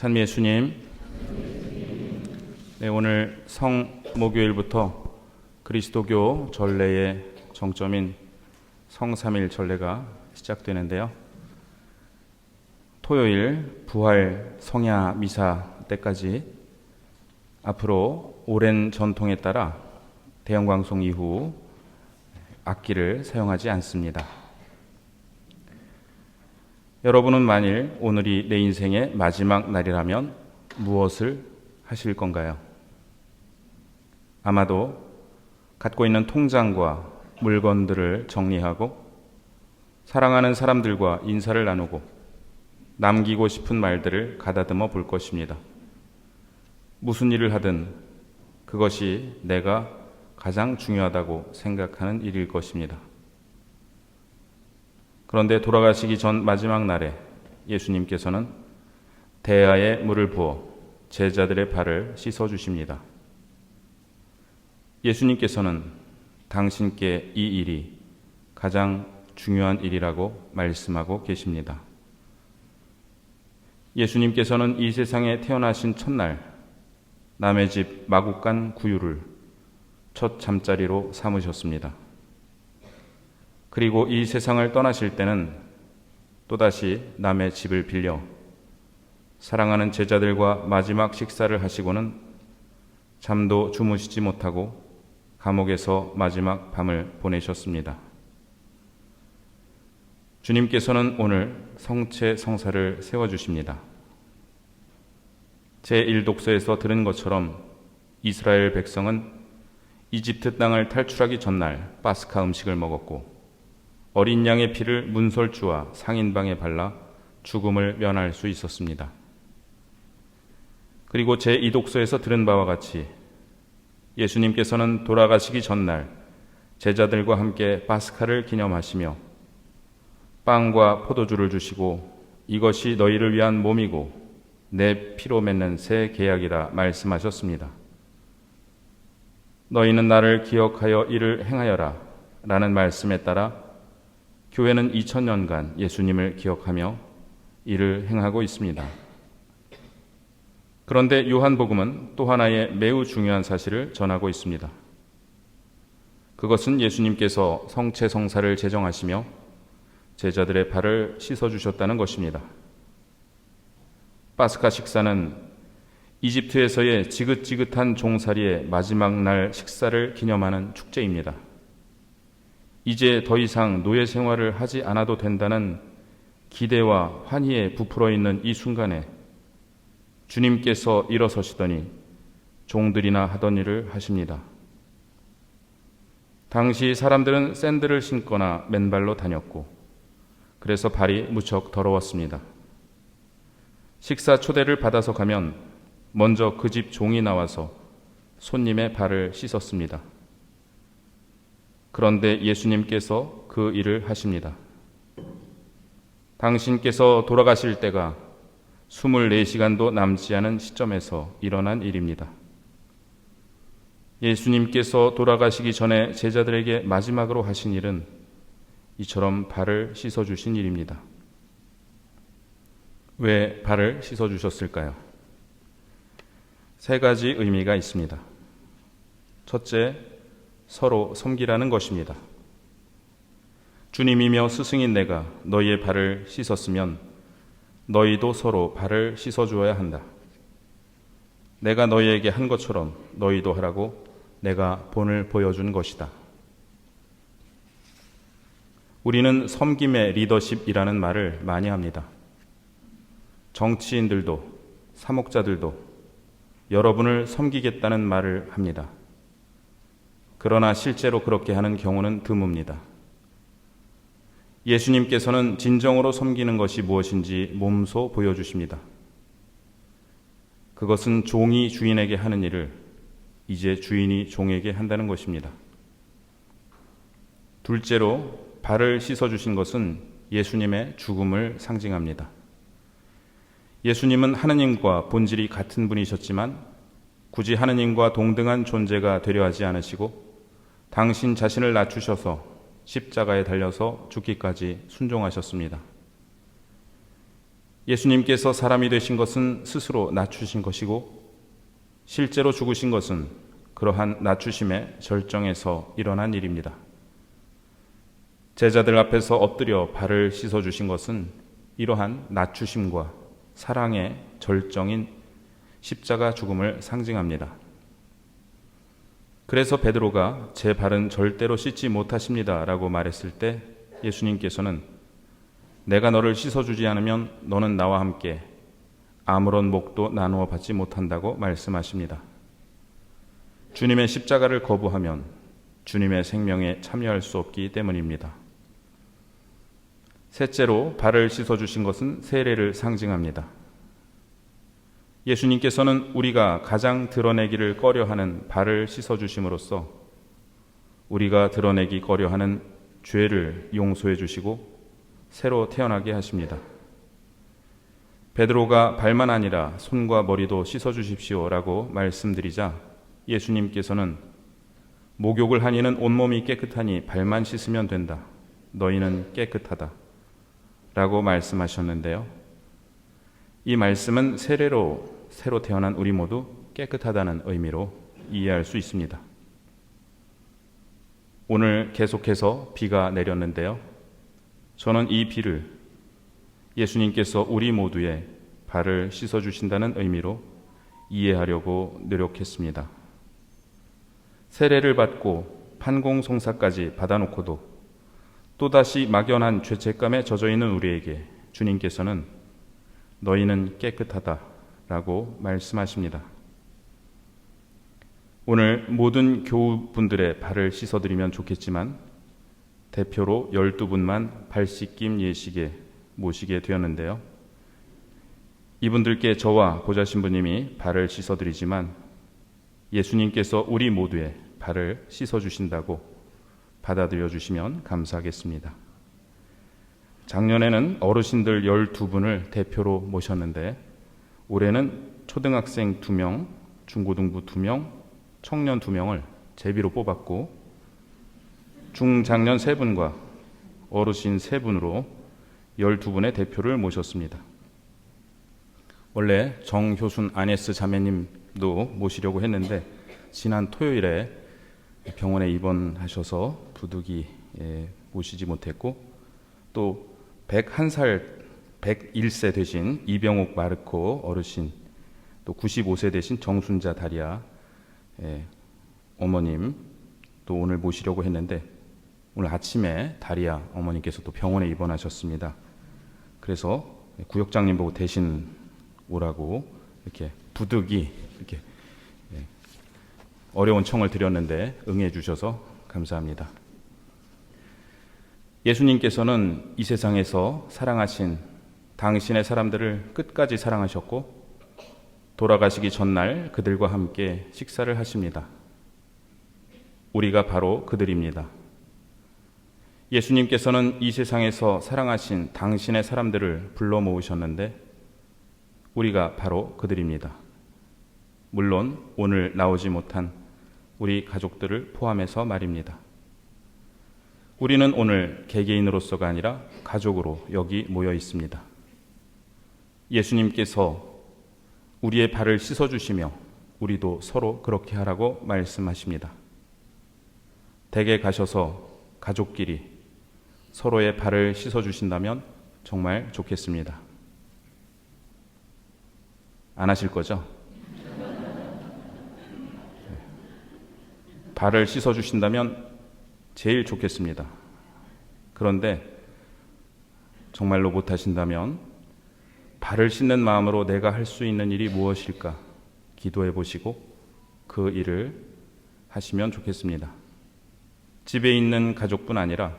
찬미의 주님, 네, 오늘 성목요일부터 그리스도교 전례의 정점인 성삼일 전례가 시작되는데요. 토요일 부활 성야 미사 때까지 앞으로 오랜 전통에 따라 대형방송 이후 악기를 사용하지 않습니다. 여러분은 만일 오늘이 내 인생의 마지막 날이라면 무엇을 하실 건가요? 아마도 갖고 있는 통장과 물건들을 정리하고 사랑하는 사람들과 인사를 나누고 남기고 싶은 말들을 가다듬어 볼 것입니다. 무슨 일을 하든 그것이 내가 가장 중요하다고 생각하는 일일 것입니다. 그런데 돌아가시기 전 마지막 날에 예수님께서는 대야에 물을 부어 제자들의 발을 씻어주십니다. 예수님께서는 당신께 이 일이 가장 중요한 일이라고 말씀하고 계십니다. 예수님께서는 이 세상에 태어나신 첫날 남의 집 마구간 구유를 첫 잠자리로 삼으셨습니다. 그리고 이 세상을 떠나실 때는 또다시 남의 집을 빌려 사랑하는 제자들과 마지막 식사를 하시고는 잠도 주무시지 못하고 감옥에서 마지막 밤을 보내셨습니다. 주님께서는 오늘 성체 성사를 세워주십니다. 제1독서에서 들은 것처럼 이스라엘 백성은 이집트 땅을 탈출하기 전날 파스카 음식을 먹었고 어린 양의 피를 문설주와 상인방에 발라 죽음을 면할 수 있었습니다. 그리고 제2독서에서 들은 바와 같이 예수님께서는 돌아가시기 전날 제자들과 함께 파스카를 기념하시며 빵과 포도주를 주시고 이것이 너희를 위한 몸이고 내 피로 맺는 새 계약이라 말씀하셨습니다. 너희는 나를 기억하여 이를 행하여라 라는 말씀에 따라 교회는 2000년간 예수님을 기억하며 이를 행하고 있습니다. 그런데 요한복음은 또 하나의 매우 중요한 사실을 전하고 있습니다. 그것은 예수님께서 성체 성사를 제정하시며 제자들의 발을 씻어주셨다는 것입니다. 파스카 식사는 이집트에서의 지긋지긋한 종살이의 마지막 날 식사를 기념하는 축제입니다. 이제 더 이상 노예 생활을 하지 않아도 된다는 기대와 환희에 부풀어 있는 이 순간에 주님께서 일어서시더니 종들이나 하던 일을 하십니다. 당시 사람들은 샌들을 신거나 맨발로 다녔고 그래서 발이 무척 더러웠습니다. 식사 초대를 받아서 가면 먼저 그 집 종이 나와서 손님의 발을 씻었습니다. 그런데 예수님께서 그 일을 하십니다. 당신께서 돌아가실 때가 24시간도 남지 않은 시점에서 일어난 일입니다. 예수님께서 돌아가시기 전에 제자들에게 마지막으로 하신 일은 이처럼 발을 씻어주신 일입니다. 왜 발을 씻어주셨을까요? 세 가지 의미가 있습니다. 첫째, 서로 섬기라는 것입니다. 주님이며 스승인 내가 너희의 발을 씻었으면 너희도 서로 발을 씻어주어야 한다. 내가 너희에게 한 것처럼 너희도 하라고 내가 본을 보여준 것이다. 우리는 섬김의 리더십이라는 말을 많이 합니다. 정치인들도 사목자들도 여러분을 섬기겠다는 말을 합니다. 그러나 실제로 그렇게 하는 경우는 드뭅니다. 예수님께서는 진정으로 섬기는 것이 무엇인지 몸소 보여주십니다. 그것은 종이 주인에게 하는 일을 이제 주인이 종에게 한다는 것입니다. 둘째로 발을 씻어주신 것은 예수님의 죽음을 상징합니다. 예수님은 하느님과 본질이 같은 분이셨지만 굳이 하느님과 동등한 존재가 되려 하지 않으시고 당신 자신을 낮추셔서 십자가에 달려서 죽기까지 순종하셨습니다. 예수님께서 사람이 되신 것은 스스로 낮추신 것이고 실제로 죽으신 것은 그러한 낮추심의 절정에서 일어난 일입니다. 제자들 앞에서 엎드려 발을 씻어주신 것은 이러한 낮추심과 사랑의 절정인 십자가 죽음을 상징합니다. 그래서 베드로가 제 발은 절대로 씻지 못하십니다 라고 말했을 때 예수님께서는 내가 너를 씻어주지 않으면 너는 나와 함께 아무런 목도 나누어 받지 못한다고 말씀하십니다. 주님의 십자가를 거부하면 주님의 생명에 참여할 수 없기 때문입니다. 셋째로 발을 씻어주신 것은 세례를 상징합니다. 예수님께서는 우리가 가장 드러내기를 꺼려하는 발을 씻어주심으로써 우리가 드러내기 꺼려하는 죄를 용서해 주시고 새로 태어나게 하십니다. 베드로가 발만 아니라 손과 머리도 씻어주십시오 라고 말씀드리자 예수님께서는 목욕을 한 이는 온몸이 깨끗하니 발만 씻으면 된다. 너희는 깨끗하다 라고 말씀하셨는데요. 이 말씀은 세례로 새로 태어난 우리 모두 깨끗하다는 의미로 이해할 수 있습니다. 오늘 계속해서 비가 내렸는데요. 저는 이 비를 예수님께서 우리 모두의 발을 씻어주신다는 의미로 이해하려고 노력했습니다. 세례를 받고 판공송사까지 받아놓고도 또다시 막연한 죄책감에 젖어있는 우리에게 주님께서는 너희는 깨끗하다 라고 말씀하십니다. 오늘 모든 교우분들의 발을 씻어드리면 좋겠지만 대표로 12분만 발 씻김 예식에 모시게 되었는데요. 이분들께 저와 보좌신부님이 발을 씻어드리지만 예수님께서 우리 모두의 발을 씻어주신다고 받아들여 주시면 감사하겠습니다. 작년에는 어르신들 12분을 대표로 모셨는데 올해는 초등학생 2명, 중고등부 2명, 청년 2명을 제비로 뽑았고 중장년 3분과 어르신 3분으로 12분의 대표를 모셨습니다. 원래 정효순 아네스 자매님도 모시려고 했는데 지난 토요일에 병원에 입원하셔서 부득이 모시지 못했고 또 101살 101세 되신 이병옥 마르코 어르신 또 95세 되신 정순자 다리아 어머님 또 오늘 모시려고 했는데 오늘 아침에 다리아 어머니께서 또 병원에 입원하셨습니다. 그래서 구역장님 보고 대신 오라고 이렇게 부득이 이렇게 어려운 청을 드렸는데 응해 주셔서 감사합니다. 예수님께서는 이 세상에서 사랑하신 당신의 사람들을 끝까지 사랑하셨고 돌아가시기 전날 그들과 함께 식사를 하십니다. 우리가 바로 그들입니다. 예수님께서는 이 세상에서 사랑하신 당신의 사람들을 불러 모으셨는데 우리가 바로 그들입니다. 물론 오늘 나오지 못한 우리 가족들을 포함해서 말입니다. 우리는 오늘 개개인으로서가 아니라 가족으로 여기 모여 있습니다. 예수님께서 우리의 발을 씻어주시며 우리도 서로 그렇게 하라고 말씀하십니다. 댁에 가셔서 가족끼리 서로의 발을 씻어주신다면 정말 좋겠습니다. 안 하실 거죠? 발을 씻어주신다면 제일 좋겠습니다. 그런데 정말로 못하신다면 발을 씻는 마음으로 내가 할 수 있는 일이 무엇일까 기도해 보시고 그 일을 하시면 좋겠습니다. 집에 있는 가족뿐 아니라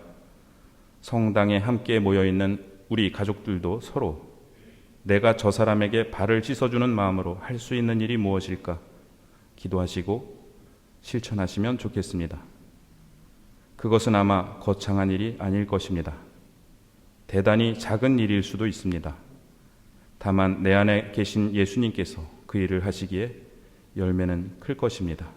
성당에 함께 모여있는 우리 가족들도 서로 내가 저 사람에게 발을 씻어주는 마음으로 할 수 있는 일이 무엇일까 기도하시고 실천하시면 좋겠습니다. 그것은 아마 거창한 일이 아닐 것입니다. 대단히 작은 일일 수도 있습니다. 다만 내 안에 계신 예수님께서 그 일을 하시기에 열매는 클 것입니다.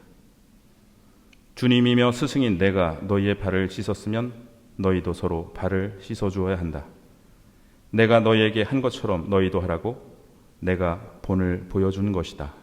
주님이며 스승인 내가 너희의 발을 씻었으면 너희도 서로 발을 씻어주어야 한다. 내가 너희에게 한 것처럼 너희도 하라고 내가 본을 보여준 것이다.